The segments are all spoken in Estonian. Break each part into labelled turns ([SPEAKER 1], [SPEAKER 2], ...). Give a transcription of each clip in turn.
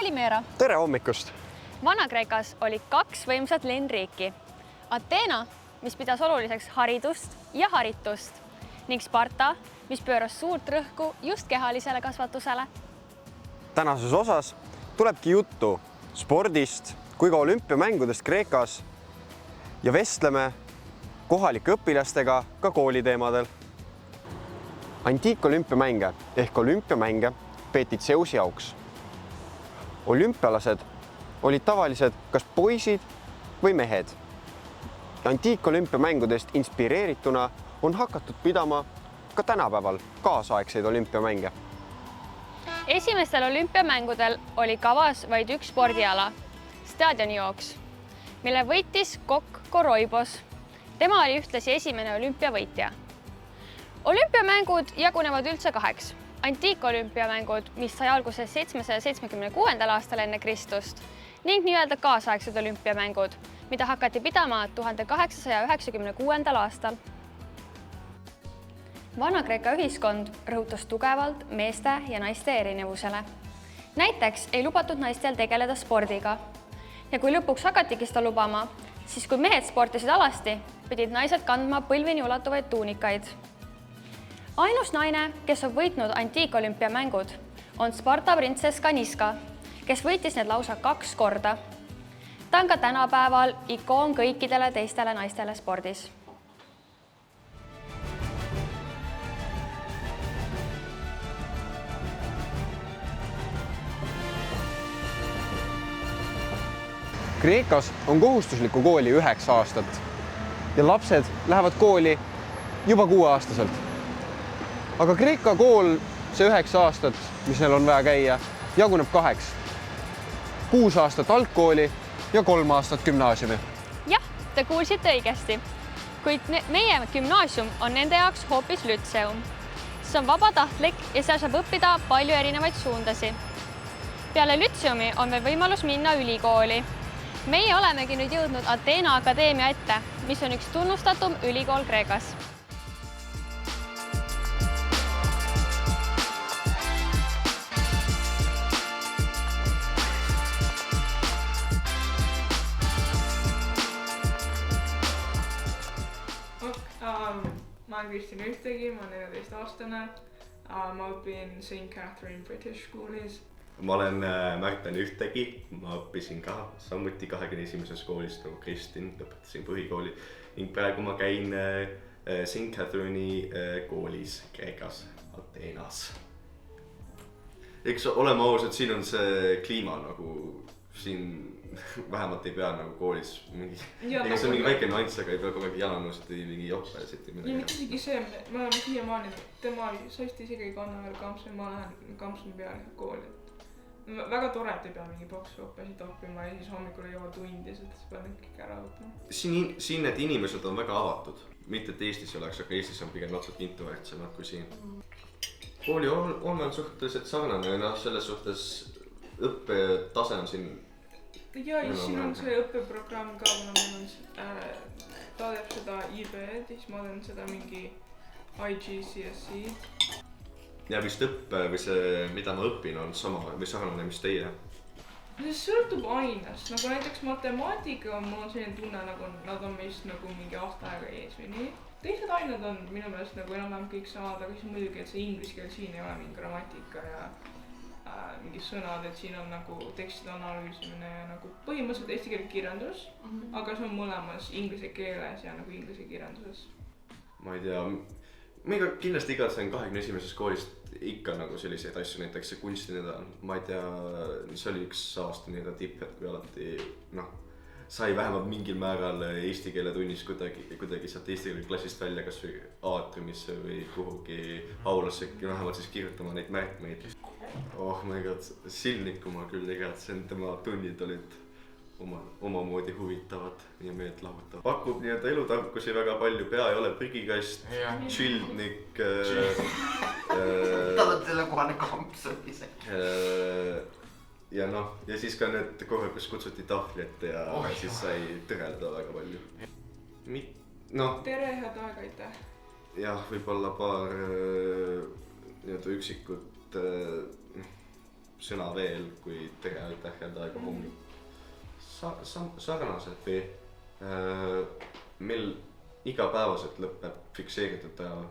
[SPEAKER 1] Kalimera!
[SPEAKER 2] Tere hommikust!
[SPEAKER 1] Vana-Kreekas oli 2 võimsat linnriiki. Ateena, mis pidas oluliseks haridust ja haritust ning Sparta, mis pööras suurt rõhku just kehalisele kasvatusele.
[SPEAKER 2] Tänases osas tulebki juttu spordist kui ka olümpiamängudest Kreekas ja vestleme kohalike õpilastega ka kooliteemadel. Antiikolümpiamänge ehk olümpiamänge peeti Zeusi auks. Olümpialased olid tavalised kas poisid või mehed. Antiikolümpiamängudest inspireerituna on hakatud pidama ka tänapäeval kaasaegseid olümpiamänge.
[SPEAKER 1] Esimestel olümpiamängudel oli kavas vaid üks spordiala, staadionijooks, mille võitis kokk Koroibos. Tema oli ühtlasi esimene olümpiavõitja. Olümpiamängud jagunevad üldse 2. Antiikolümpiamängud, mis sai alguse 776. aastal enne Kristust ning nii-öelda kaasaegsed olümpiamängud, mida hakati pidama 1896. aastal. Vana-Kreeka ühiskond rõhutas tugevalt meeste ja naiste erinevusele. Näiteks ei lubatud naistel tegeleda spordiga. Ja kui lõpuks hakatigi seda lubama, siis kui mehed sportisid alasti, pidid naised kandma põlvini ulatuvaid tuunikaid. Ainus naine, kes on võitnud antiikolümpiamängud, on Sparta printsess Kaniska, kes võitis need lausa 2 korda. Ta on ka tänapäeval ikoon kõikidele teistele naistele spordis.
[SPEAKER 2] Kreekas on kohustuslikku kooli 9 aastat ja lapsed lähevad kooli juba 6-aastaselt. Aga Kreeka kool, see 9 aastat, mis neil on vaja käia, jaguneb 2. 6 aastat algkooli ja 3 aastat gümnaasiumi.
[SPEAKER 1] Jah, te kuulsite õigesti, kuid meie gümnaasium on nende jaoks hoopis lütseum. See on vabatahtlik ja seal saab õppida palju erinevaid suundasi. Peale lütseumi on veel võimalus minna ülikooli. Meie olemegi nüüd jõudnud Ateena Akadeemia ette, mis on üks tunnustatum ülikool Kreekas.
[SPEAKER 3] Ma olen Kristjan Ühtegi, ma olen 14-aastane. Ma õpin St. Catherine British Schoolis.
[SPEAKER 4] Ma olen Märten Ühtegi, ma õppisin ka samuti 21. koolist nagu Kristjan, lõpetasin põhikooli ning praegu ma käin St. Catherine'i koolis Kreekas, Ateenas. Eks oleme ausad, siin on see kliima nagu siin vähemalt ei pea nagu koolis mingi, ega see on mingi väike nüanss, aga ei pea kogu aeg jalanõust või mingi joppesid või midagi.
[SPEAKER 3] Ja mitte isegi see, me oleme siiamaani, tema saist isegi ei kanna veel kampsuni, ma lähen kampsuni peale kooli. Väga tore, et ei pea mingi boksjoppesid õppima ja siis hommikul ei jõua tundi, sest see peab kõik ära õppima. Siin need inimesed on väga avatud, mitte et Eestis oleks, aga Eestis on pigem natuke introvertsemad kui siin. Kooli on suhteliselt sarnane, selles suhtes õppetase on siin. Ja siin on see õppeprogramm ka, kuna meil ta teeb seda IB-d, siis ma teen seda mingi IGCSE.
[SPEAKER 4] Ja vist õppe või see, mida ma õpin, on sama või sarnane, mis teie?
[SPEAKER 3] See sõltub ainest, nagu näiteks matemaatika, mul on selline tunne, nagu nad on meist nagu mingi aasta aega ees või nii. Teised ained on minu meelest nagu enam-vähem kõik samad, aga siis muidugi, et see inglise keel siin ei ole mingi grammatika ja mingi sõnad, et siin on nagu tekstide analüüsimine ja nagu põhimõtteliselt eesti keele kirjandus, aga see on mõlemas inglise keeles ja nagu inglise kirjanduses. Ma ei tea, meiega kindlasti igatsen 21. koolist ikka nagu selliseid asju, näiteks see kunstinädal, ma ei tea, see oli üks aasta nii-öelda tipp, et kui alati sai vähemalt mingil määral eesti keele tunnis kuidagi sealt eesti keele klassist välja kas või aatriumisse või kuhugi aulasse vähemalt siis kirjutama neid märkmeid. Oh my god, Silniku ma küll igatsen, tema tunnid olid omamoodi huvitavad ja meeltlahutavad. Pakub nii-öelda elutarkusi väga palju, pea ei ole prigikast, Childnik.
[SPEAKER 5] Tal on selle kohane kampsus isegi.
[SPEAKER 4] Ja ja siis ka need korra, kus kutsuti tahvli ette ja siis sai tõrelda väga palju.
[SPEAKER 3] Tere, head aega, aitäh.
[SPEAKER 4] Jah, võib-olla paar üksikut sõna veel, kui tere, aitäh, head aega, hommik. Sarnased või meil igapäevaselt lõpeb fikseeritud ajal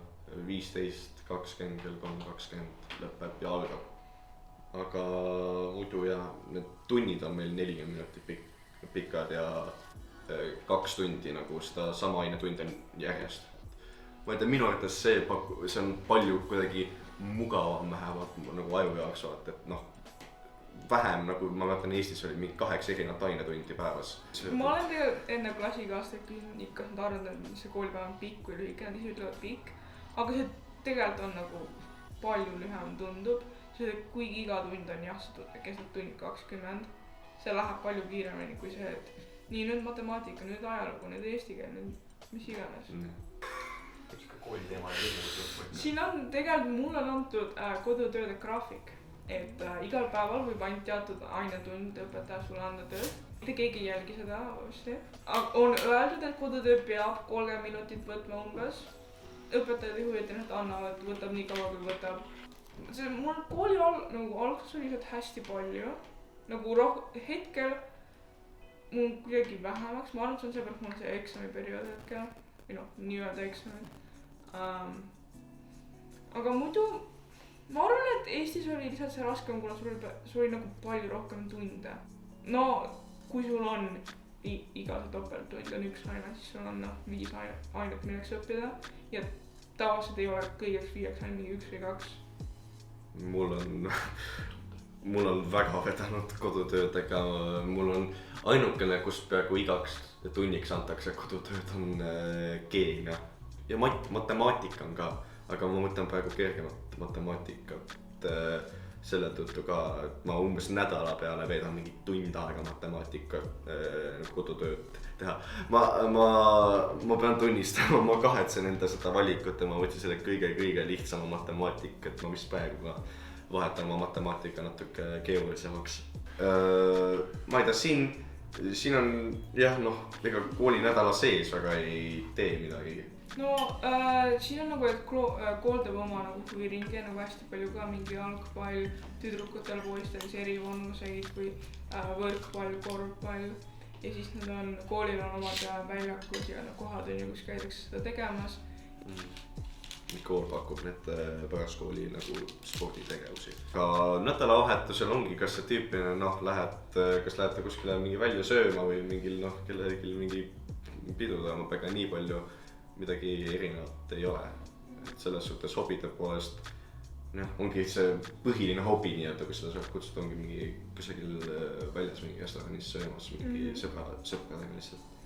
[SPEAKER 4] 15, 20, kell 3:20 lõpeb ja algab. Aga muidu jah, need tunnid on meil 40 minutit pikad ja 2 tundi nagu seda sama ainetund on järjest. Ma ei tea, minu arvates see on palju kuidagi mugavam vähemalt nagu aju jaoks vaata, et noh, vähem nagu ma mäletan Eestis oli mingi 8 erinevat ainetundi päevas.
[SPEAKER 3] Ma olen tegelikult enne klassikaastaid küsinud ikka nad arvanud, et see koolipäev on pikk või lühike, nad ise ütlevad pikk. Aga see tegelikult on nagu palju lühem tundub. See kuigi iga tund on jah, kestab tund 20. See läheb palju kiiremini kui see, et nii nüüd matemaatika, nüüd ajalugu, nüüd eesti keel, nüüd mis iganes. Siin on tegelikult mulle on antud kodutööde graafik. Et igal päeval võib ainult teatud ainetund õpetaja sulle anda tööd. Mitte keegi ei jälgi seda vasti. On öeldud, et kodutöö peab 30 minutit võtma umbes. Õpetajad ei huvita, et annavad, võtab nii kaua kui võtab. Mul kooli alguses oli lihtsalt hästi palju. Nagu hetkel mul kuidagi vähemaks. Ma arvan, et see on seepärast mul see eksamiperiood hetkel. Või noh, nii-öelda eksamid. Aga muidu ma arvan, et Eestis oli lihtsalt see raskem, kuna sul oli nagu palju rohkem tunde. No, kui sul on iga see topelttund on 1 aine, siis sul on 5 ainet milleks õppida. Ja tavaliselt ei ole kõigeks 5 ainult mingi 1 või 2.
[SPEAKER 4] Mul on väga vedanud kodutöödega. Mul on ainukene, kus peaaegu igaks tunniks antakse kodutööd on keemia. Ja matemaatika on ka. Aga ma mõtlen praegu kergemat matemaatikat selle tõttu ka, et ma umbes nädala peale veedan mingi tund aega matemaatikat kodutööd teha. Ma pean tunnistama, ma kahetsen enda seda valikut ja ma võtsin selle kõige lihtsama matemaatika, et ma vist praegu ka vahetan oma matemaatika natuke keerulisemaks. Ma ei tea, siin on jah, noh, ega kooli nädala sees väga ei tee midagi.
[SPEAKER 3] No siin on nagu, et kool teeb oma nagu huviringi nagu hästi palju ka mingi jalgpall, tüdrukutel, poistel, eri vanusegid kui võrkpall, korvpall. Ja siis koolil on omad väljakud ja kohad on ju, kus käidakse seda tegemas.
[SPEAKER 4] Kool pakub need päraskooli nagu sporditegevusi. Ka nädalavahetusel ongi kas see tüüpiline, noh, kas lähete kuskile mingi välja sööma või mingil, noh, kellelgi mingi pidu toimub, ega nii palju midagi erinevat ei ole. Et selles suhtes hobide poolest ongi see põhiline hobi nii-öelda, kui seda saab kutsuda, ongi mingi kusagil väljas mingi restoranis söömas mingi sõpradega lihtsalt.